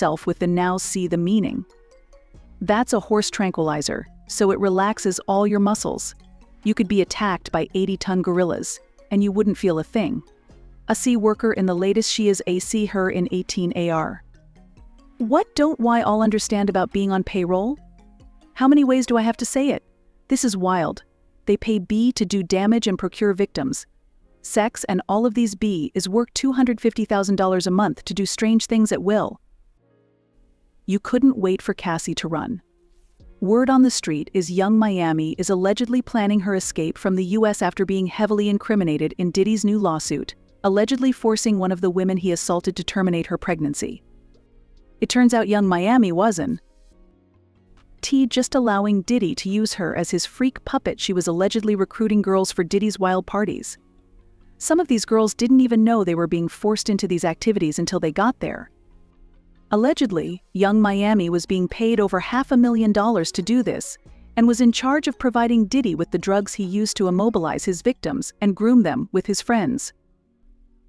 self with the now see the meaning. That's a horse tranquilizer, so it relaxes all your muscles. You could be attacked by 80-ton gorillas, and you wouldn't feel a thing. A C worker in the latest She Is AC Her in 18 AR. What don't why all understand about being on payroll? How many ways do I have to say it? This is wild. They pay B to do damage and procure victims. Sex and all of these B is work $250,000 a month to do strange things at will. You couldn't wait for Cassie to run. Word on the street is young Miami is allegedly planning her escape from the US after being heavily incriminated in Diddy's new lawsuit, allegedly forcing one of the women he assaulted to terminate her pregnancy. It turns out young Miami wasn't just allowing Diddy to use her as his freak puppet. She was allegedly recruiting girls for Diddy's wild parties. Some of these girls didn't even know they were being forced into these activities until they got there. Allegedly, young Miami was being paid over $500,000 to do this, and was in charge of providing Diddy with the drugs he used to immobilize his victims and groom them with his friends.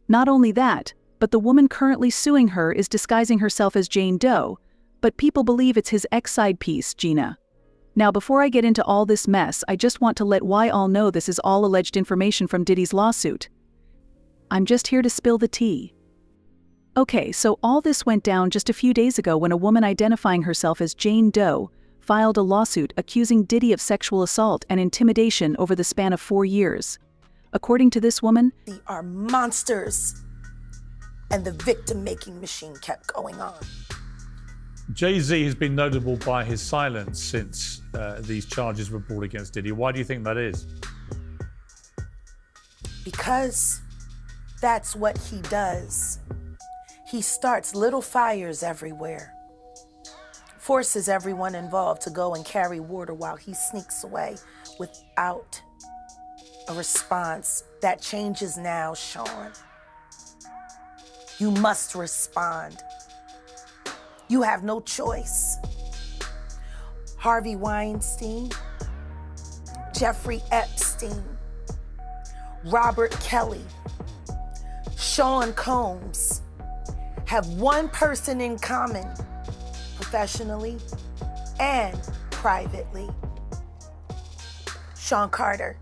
Not only that, but the woman currently suing her is disguising herself as Jane Doe, but people believe it's his ex-side piece, Gina. Now before I get into all this mess, I just want to let why all know this is all alleged information from Diddy's lawsuit. I'm just here to spill the tea. Okay, so all this went down just a few days ago when a woman identifying herself as Jane Doe filed a lawsuit accusing Diddy of sexual assault and intimidation over the span of 4 years. According to this woman, "They are monsters," and the victim-making machine kept going on. Jay-Z has been notable by his silence since these charges were brought against Diddy. Why do you think that is? Because that's what he does. He starts little fires everywhere, forces everyone involved to go and carry water while he sneaks away without a response. That changes now, Sean. You must respond. You have no choice. Harvey Weinstein, Jeffrey Epstein, Robert Kelly, Sean Combs have one person in common, professionally and privately: Sean Carter.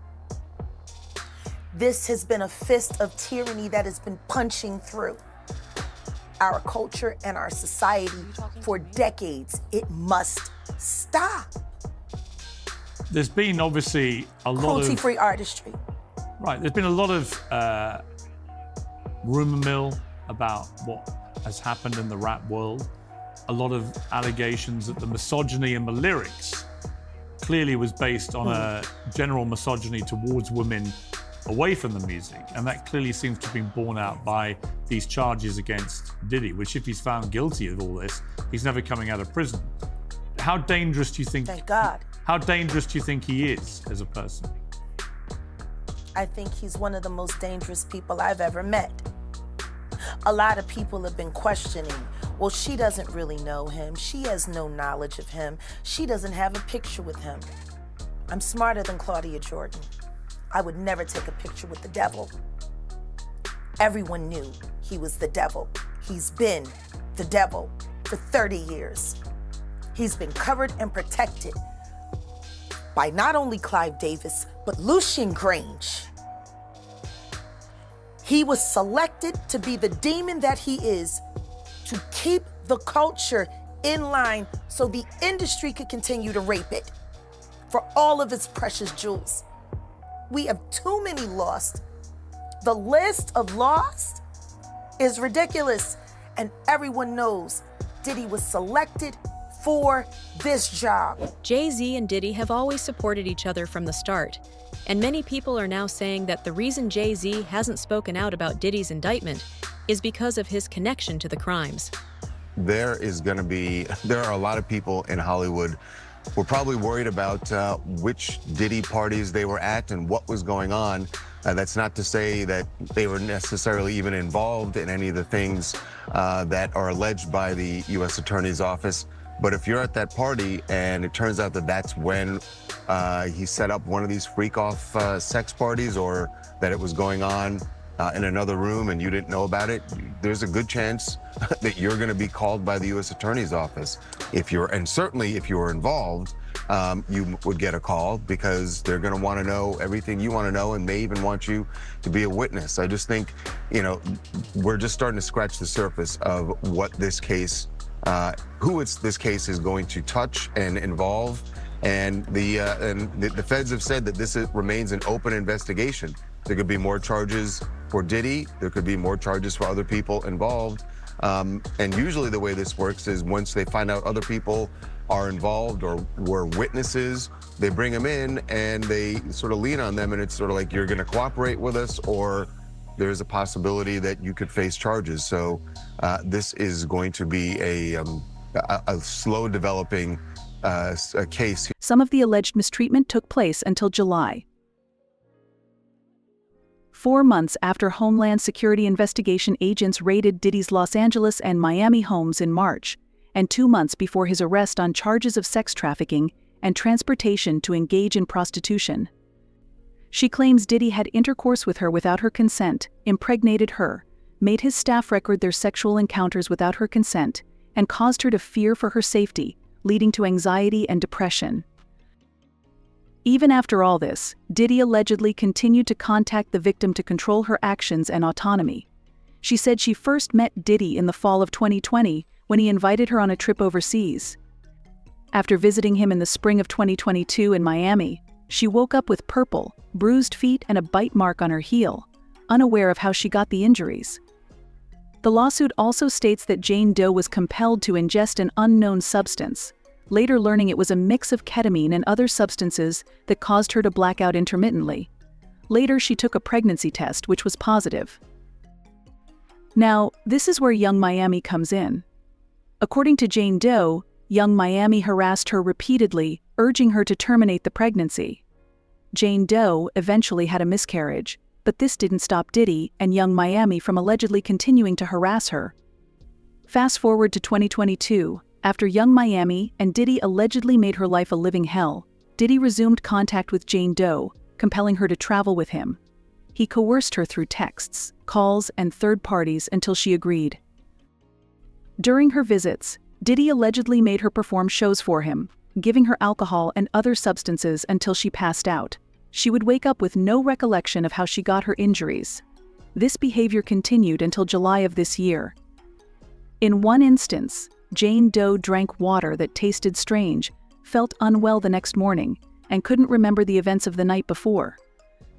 This has been a fist of tyranny that has been punching through our culture and our society for decades. It must stop. There's been obviously a lot of cruelty-free artistry. Right, there's been a lot of rumor mill about what has happened in the rap world. A lot of allegations that the misogyny in the lyrics clearly was based on a general misogyny towards women away from the music, and that clearly seems to have been borne out by these charges against Diddy, which if he's found guilty of all this, he's never coming out of prison. How dangerous do you think? Thank God. How dangerous do you think he is as a person? I think he's one of the most dangerous people I've ever met. A lot of people have been questioning, well, she doesn't really know him. She has no knowledge of him. She doesn't have a picture with him. I'm smarter than Claudia Jordan. I would never take a picture with the devil. Everyone knew he was the devil. He's been the devil for 30 years. He's been covered and protected by not only Clive Davis, but Lucian Grange. He was selected to be the demon that he is, to keep the culture in line so the industry could continue to rape it for all of its precious jewels. We have too many lost. The list of lost is ridiculous, and everyone knows Diddy was selected for this job. Jay-Z and Diddy have always supported each other from the start, and many people are now saying that the reason Jay-Z hasn't spoken out about Diddy's indictment is because of his connection to the crimes. There are a lot of people in Hollywood who are probably worried about which Diddy parties they were at and what was going on. That's not to say that they were necessarily even involved in any of the things that are alleged by the U.S. Attorney's Office. But if you're at that party and it turns out that that's when he set up one of these freak-off sex parties, or that it was going on in another room and you didn't know about it, there's a good chance that you're going to be called by the U.S. Attorney's Office. And certainly if you're involved, you would get a call because they're going to want to know everything you want to know and may even want you to be a witness. I just think, we're just starting to scratch the surface of what this case, this case is going to touch and involve. And the feds have said that this remains an open investigation. There could be more charges for Diddy. There could be more charges for other people involved. And usually the way this works is once they find out other people are involved or were witnesses, they bring them in and they sort of lean on them, and it's sort of like, you're going to cooperate with us, or there's a possibility that you could face charges. So this is going to be a slow developing case. Some of the alleged mistreatment took place until July. 4 months after Homeland Security investigation agents raided Diddy's Los Angeles and Miami homes in March, and 2 months before his arrest on charges of sex trafficking and transportation to engage in prostitution. She claims Diddy had intercourse with her without her consent, impregnated her, made his staff record their sexual encounters without her consent, and caused her to fear for her safety, leading to anxiety and depression. Even after all this, Diddy allegedly continued to contact the victim to control her actions and autonomy. She said she first met Diddy in the fall of 2020 when he invited her on a trip overseas. After visiting him in the spring of 2022 in Miami, she woke up with purple, bruised feet and a bite mark on her heel, unaware of how she got the injuries. The lawsuit also states that Jane Doe was compelled to ingest an unknown substance, later learning it was a mix of ketamine and other substances that caused her to black out intermittently. Later, she took a pregnancy test, which was positive. Now, this is where Young Miami comes in. According to Jane Doe, Young Miami harassed her repeatedly, urging her to terminate the pregnancy. Jane Doe eventually had a miscarriage, but this didn't stop Diddy and Young Miami from allegedly continuing to harass her. Fast forward to 2022, after Young Miami and Diddy allegedly made her life a living hell, Diddy resumed contact with Jane Doe, compelling her to travel with him. He coerced her through texts, calls, and third parties until she agreed. During her visits, Diddy allegedly made her perform shows for him, giving her alcohol and other substances until she passed out. She would wake up with no recollection of how she got her injuries. This behavior continued until July of this year. In one instance, Jane Doe drank water that tasted strange, felt unwell the next morning, and couldn't remember the events of the night before.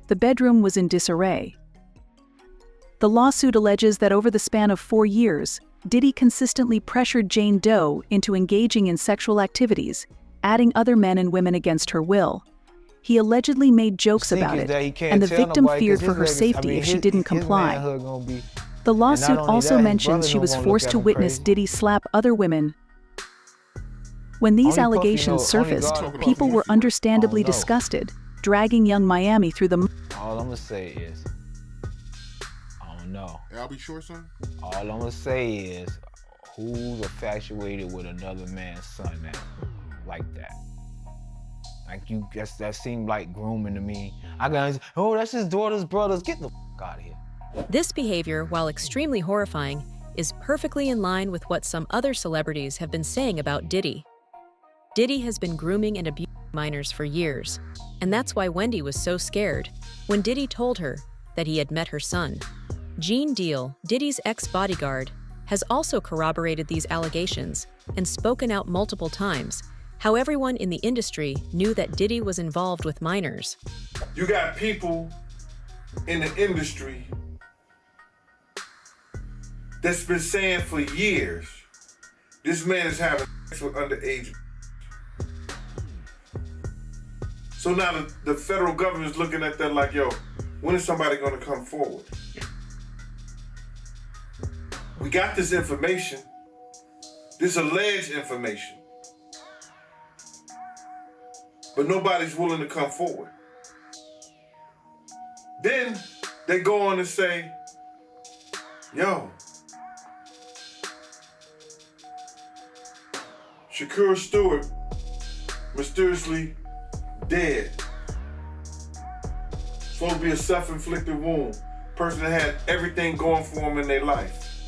The bedroom was in disarray. The lawsuit alleges that over the span of 4 years, Diddy consistently pressured Jane Doe into engaging in sexual activities, adding other men and women against her will. He allegedly made jokes about it, and the victim feared for her safety if she didn't comply. The lawsuit also mentions she was forced to witness Diddy slap other women. When these allegations surfaced, people were understandably disgusted, dragging Young Miami through the... All I'm gonna say is, I don't know. I'll be sure, son. All I'm gonna say is, who's infatuated with another man's son now, like that? Like that seemed like grooming to me. I got, oh, that's his daughter's brothers. Get the f out of here. This behavior, while extremely horrifying, is perfectly in line with what some other celebrities have been saying about Diddy. Diddy has been grooming and abusing minors for years, and that's why Wendy was so scared when Diddy told her that he had met her son. Gene Deal, Diddy's ex-bodyguard, has also corroborated these allegations and spoken out multiple times, how everyone in the industry knew that Diddy was involved with minors. You got people in the industry that's been saying for years, this man is having sex with underage. So now the federal government is looking at that like, yo, when is somebody gonna come forward? We got this information, this alleged information, but nobody's willing to come forward. Then they go on and say, yo, Shakur Stewart mysteriously dead. Supposed to be a self-inflicted wound. person that had everything going for them in their life.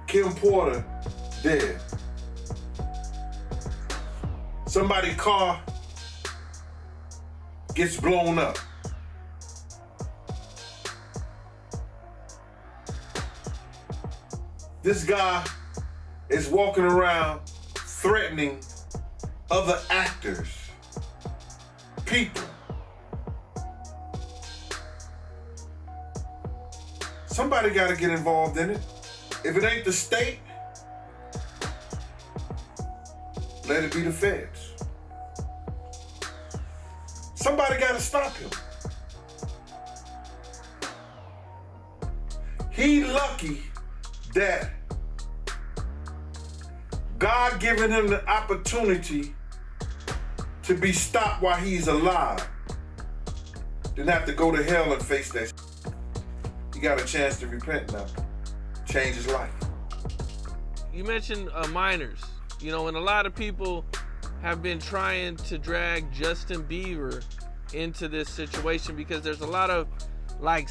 Kim Porter, dead. Somebody's car gets blown up. This guy is walking around threatening other actors, people. Somebody got to get involved in it. If it ain't the state, let it be the feds. Somebody got to stop him. He lucky that God given him the opportunity to be stopped while he's alive. Didn't have to go to hell and face that. He got a chance to repent now. Change his life. You mentioned minors, you know, and a lot of people have been trying to drag Justin Bieber into this situation because there's a lot of like